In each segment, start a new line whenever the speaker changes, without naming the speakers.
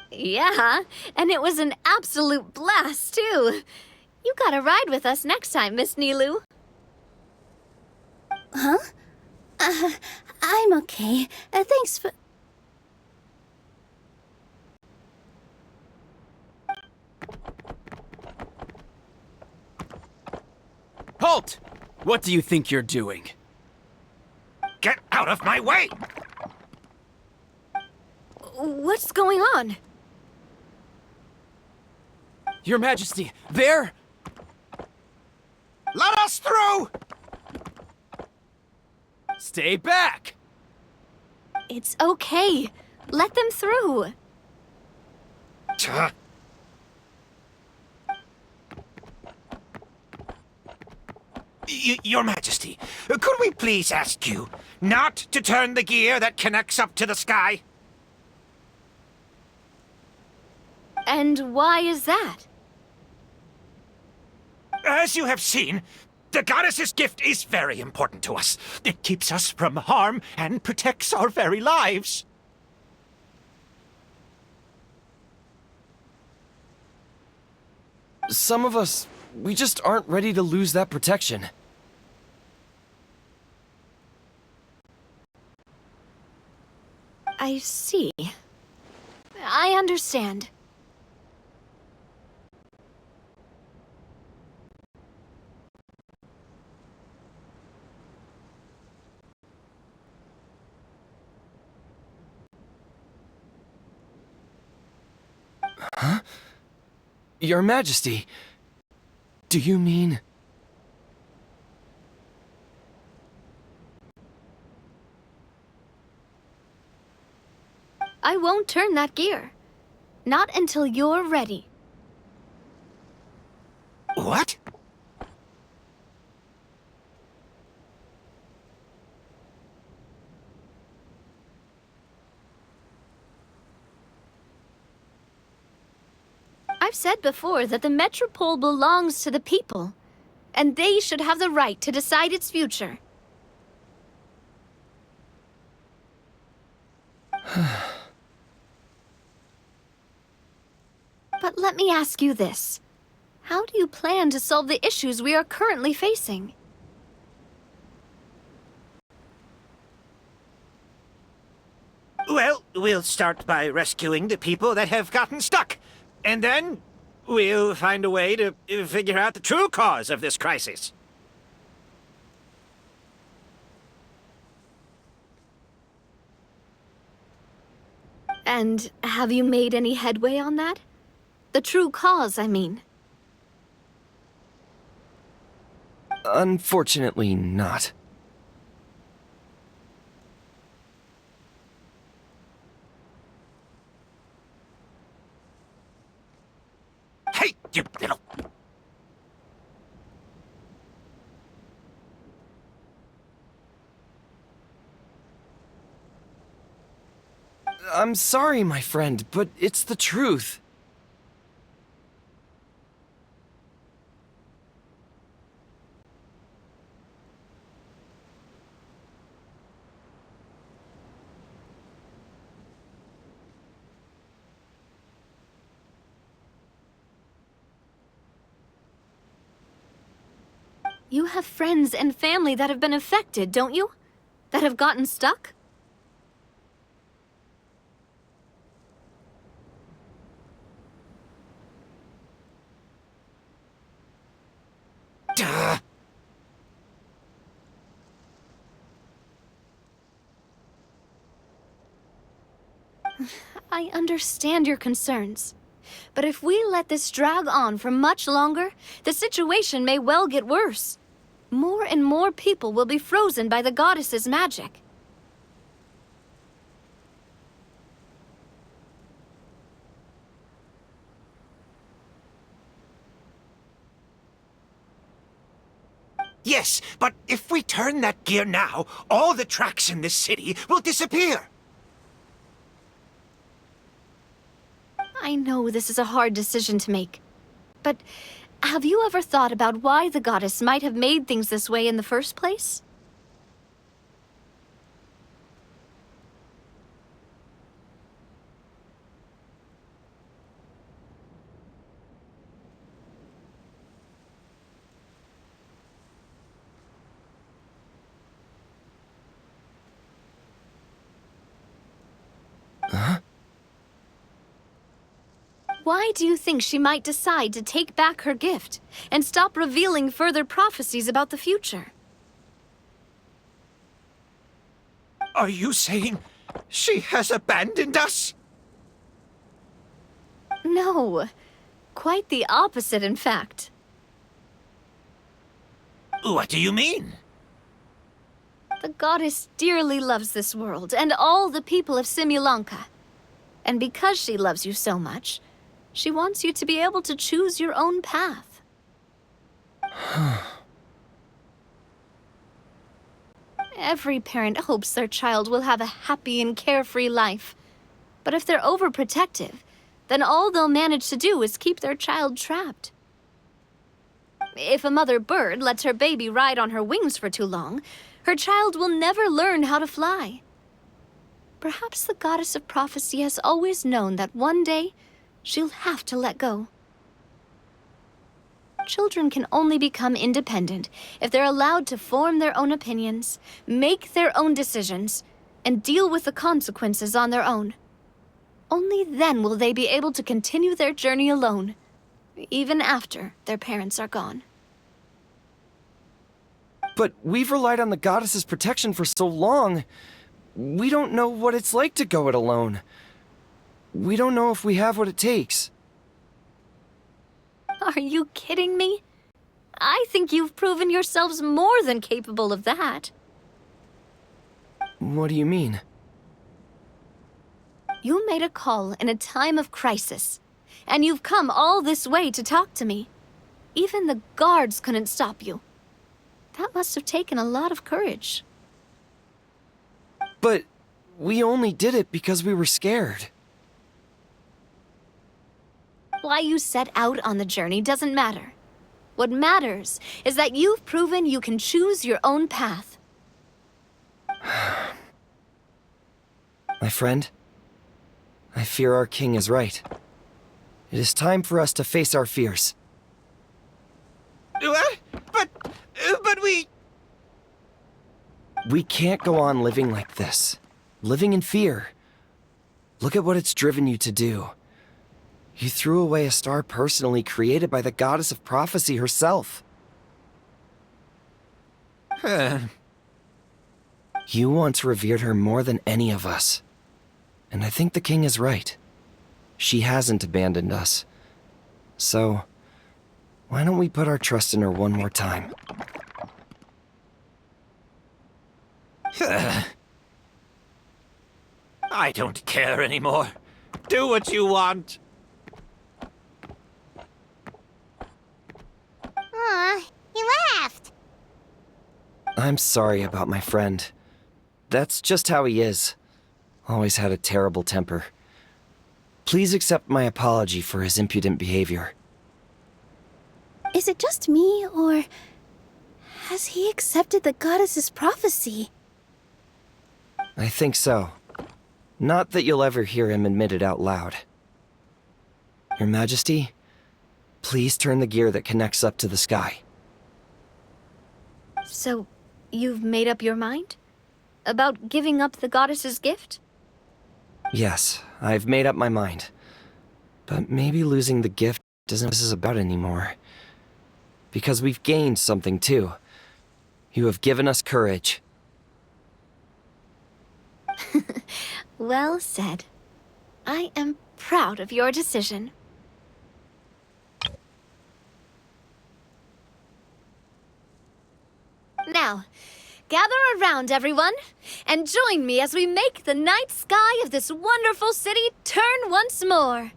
Yeah, and it was an absolute blast, too. You gotta ride with us next time, Miss Nilu.
Huh? I'm okay. Thanks for...
Halt! What do you think you're doing?
Get out of my way!
What's going on?
Your Majesty, there!
Let us through!
Stay back!
It's okay. Let them through.
Tuh. Your Majesty, could we please ask you not to turn the gear that connects up to the sky?
And why is that?
As you have seen, the goddess's gift is very important to us. It keeps us from harm and protects our very lives.
Some of us, we just aren't ready to lose that protection.
I see. I understand.
Huh? Your Majesty, do you mean...
I won't turn that gear. Not until you're ready.
What?
I've said before that the Metrópole belongs to the people, and they should have the right to decide its future. But let me ask you this. How do you plan to solve the issues we are currently facing?
Well, we'll start by rescuing the people that have gotten stuck. And then we'll find a way to figure out the true cause of this crisis.
And have you made any headway on that? The true cause, I mean.
Unfortunately not.
Hey, you little...
I'm sorry, my friend, but it's the truth.
You have friends and family that have been affected, don't you? That have gotten stuck?
Duh.
I understand your concerns. But if we let this drag on for much longer, the situation may well get worse. More and more people will be frozen by the goddess's magic.
Yes, but if we turn that gear now, all the tracks in this city will disappear.
I know this is a hard decision to make, but have you ever thought about why the goddess might have made things this way in the first place? Why do you think she might decide to take back her gift and stop revealing further prophecies about the future?
Are you saying she has abandoned us?
No. Quite the opposite, in fact.
What do you mean?
The goddess dearly loves this world and all the people of Simulanka. And because she loves you so much, she wants you to be able to choose your own path. Every parent hopes their child will have a happy and carefree life. But if they're overprotective, then all they'll manage to do is keep their child trapped. If a mother bird lets her baby ride on her wings for too long, her child will never learn how to fly. Perhaps the goddess of prophecy has always known that one day she'll have to let go. Children can only become independent if they're allowed to form their own opinions, make their own decisions, and deal with the consequences on their own. Only then will they be able to continue their journey alone, even after their parents are gone.
But we've relied on the goddess's protection for so long. We don't know what it's like to go it alone. We don't know if we have what it takes.
Are you kidding me? I think you've proven yourselves more than capable of that.
What do you mean?
You made a call in a time of crisis, and you've come all this way to talk to me. Even the guards couldn't stop you. That must have taken a lot of courage.
But we only did it because we were scared.
Why you set out on the journey doesn't matter. What matters is that you've proven you can choose your own path.
My friend, I fear our king is right. It is time for us to face our fears.
What? But we...
We can't go on living like this. Living in fear. Look at what it's driven you to do. You threw away a star personally created by the goddess of prophecy herself. You once revered her more than any of us. And I think the king is right. She hasn't abandoned us. So, why don't we put our trust in her one more time?
I don't care anymore. Do what you want.
Aw, he laughed.
I'm sorry about my friend. That's just how he is. Always had a terrible temper. Please accept my apology for his impudent behavior.
Is it just me, or has he accepted the goddess's prophecy?
I think so. Not that you'll ever hear him admit it out loud. Your Majesty, please turn the gear that connects up to the sky.
So, you've made up your mind? About giving up the goddess's gift?
Yes, I've made up my mind. But maybe losing the gift isn't what this is about anymore. Because we've gained something too. You have given us courage.
Well said. I am proud of your decision. Now, gather around, everyone, and join me as we make the night sky of this wonderful city turn once more.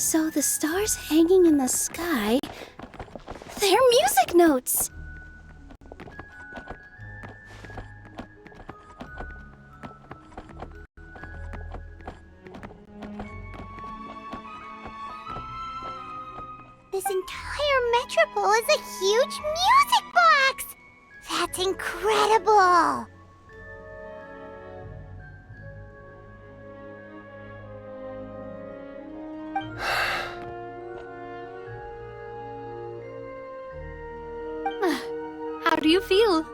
So the stars hanging in the sky, they're music notes!
This entire Metrópole is a huge music box! That's incredible!
How do you feel?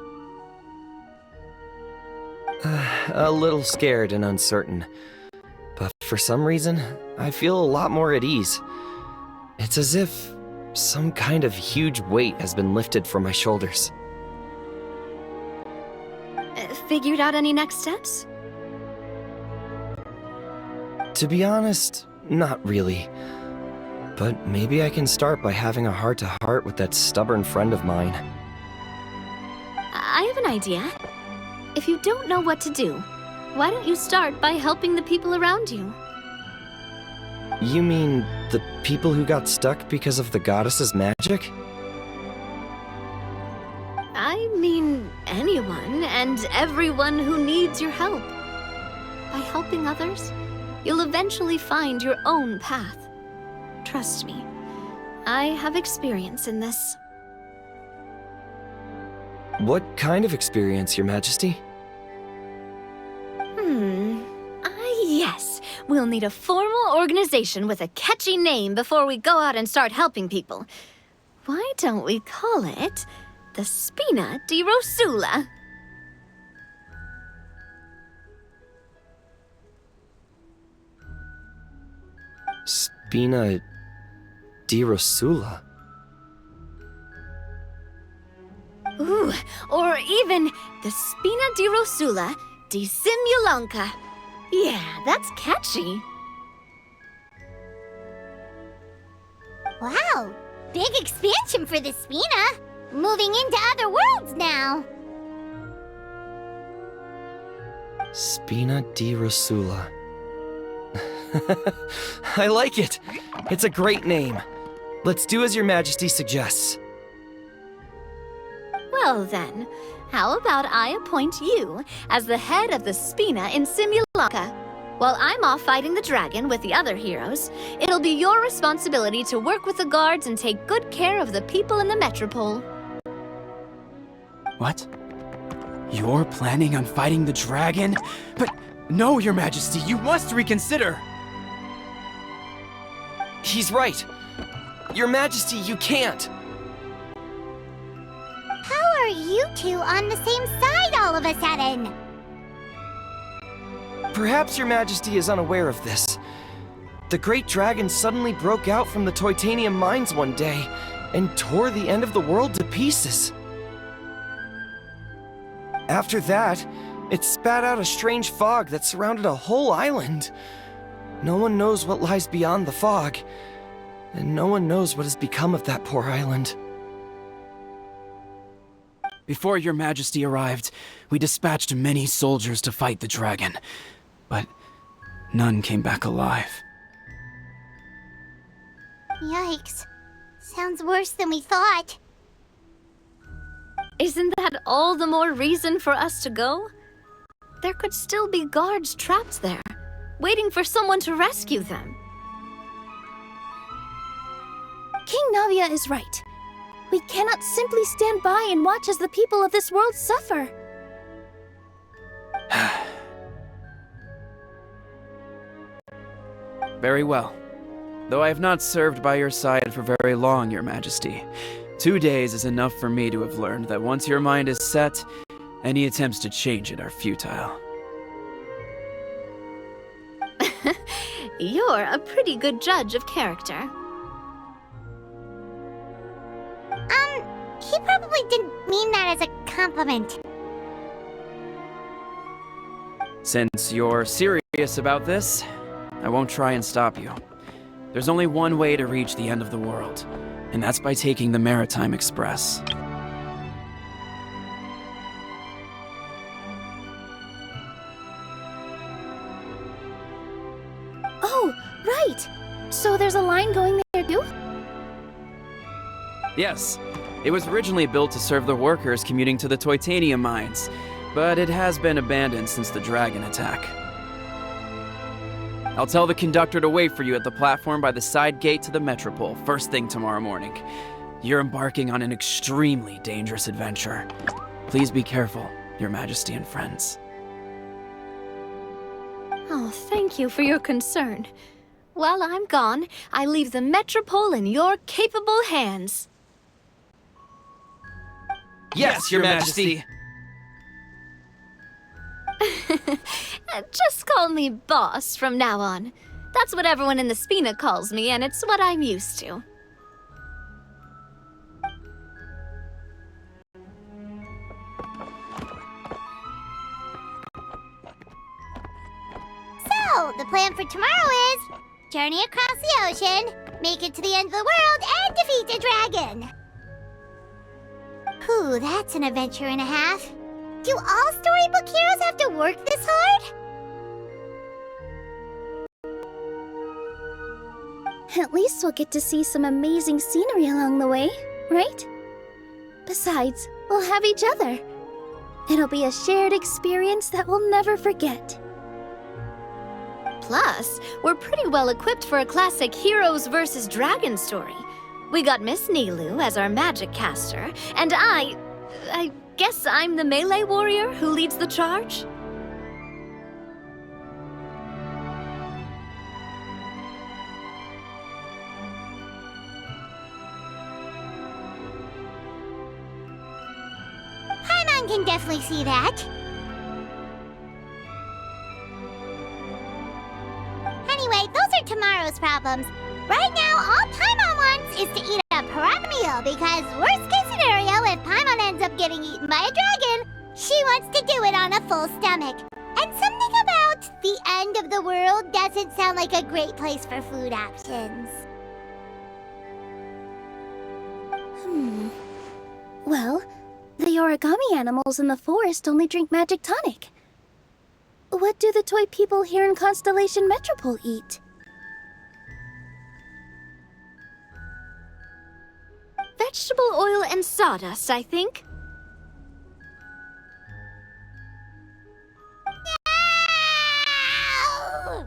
A little scared and uncertain. But for some reason, I feel a lot more at ease. It's as if some kind of huge weight has been lifted from my shoulders.
Figured out any next steps?
To be honest, not really. But maybe I can start by having a heart-to-heart with that stubborn friend of mine.
I have an idea. If you don't know what to do, why don't you start by helping the people around you?
You mean the people who got stuck because of the goddess's magic?
I mean anyone and everyone who needs your help. By helping others, you'll eventually find your own path. Trust me, I have experience in this.
What kind of experience, Your Majesty?
Yes. We'll need a formal organization with a catchy name before we go out and start helping people. Why don't we call it the Spina di Rosula?
Spina di Rosula?
Ooh, or even the Spina di Rosula di Simulanka. Yeah, that's catchy.
Wow, big expansion for the Spina. Moving into other worlds now.
Spina di Rosula. I like it! It's a great name. Let's do as Your Majesty suggests.
Well then, how about I appoint you as the head of the Spina in Simulanka? While I'm off fighting the dragon with the other heroes, it'll be your responsibility to work with the guards and take good care of the people in the Metrópole.
What? You're planning on fighting the dragon? But no, Your Majesty, you must reconsider!
He's right. Your Majesty, you can't.
How are you two on the same side all of a sudden?
Perhaps Your Majesty is unaware of this. The great dragon suddenly broke out from the Titanium mines one day and tore the end of the world to pieces. After that, it spat out a strange fog that surrounded a whole island. No one knows what lies beyond the fog, and no one knows what has become of that poor island.
Before Your Majesty arrived, we dispatched many soldiers to fight the dragon, but none came back alive.
Yikes. Sounds worse than we thought.
Isn't that all the more reason for us to go? There could still be guards trapped there, waiting for someone to rescue them.
King Navia is right. We cannot simply stand by and watch as the people of this world suffer.
Very well. Though I have not served by your side for very long, Your Majesty, 2 days is enough for me to have learned that once your mind is set, any attempts to change it are futile.
You're a pretty good judge of character.
He probably didn't mean that as a compliment.
Since you're serious about this, I won't try and stop you. There's only one way to reach the end of the world, and that's by taking the Maritime Express.
Oh, right! So there's a line going there too?
Yes, it was originally built to serve the workers commuting to the titanium mines, but it has been abandoned since the dragon attack. I'll tell the conductor to wait for you at the platform by the side gate to the Metrópole first thing tomorrow morning. You're embarking on an extremely dangerous adventure. Please be careful, Your Majesty and friends.
Oh, thank you for your concern. While I'm gone, I leave the Metrópole in your capable hands.
Yes, Your Majesty!
Just call me boss from now on. That's what everyone in the Spina calls me, and it's what I'm used to.
So, the plan for tomorrow is journey across the ocean, make it to the end of the world, and defeat a dragon. Whew, that's an adventure and a half. Do all storybook heroes have to work this hard?
At least we'll get to see some amazing scenery along the way, right? Besides, we'll have each other. It'll be a shared experience that we'll never forget.
Plus, we're pretty well equipped for a classic heroes versus dragon story. We got Miss Nilu as our magic caster, and I guess I'm the melee warrior who leads the charge?
Paimon can definitely see that. Anyway, those are tomorrow's problems. Right now, all Paimon wants is to eat a proper meal because worst case scenario, if Paimon ends up getting eaten by a dragon, she wants to do it on a full stomach. And something about the end of the world doesn't sound like a great place for food options.
Well, the origami animals in the forest only drink magic tonic. What do the toy people here in Constellation Metrópole eat?
Vegetable oil and sawdust, I think.
No!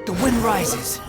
The wind rises.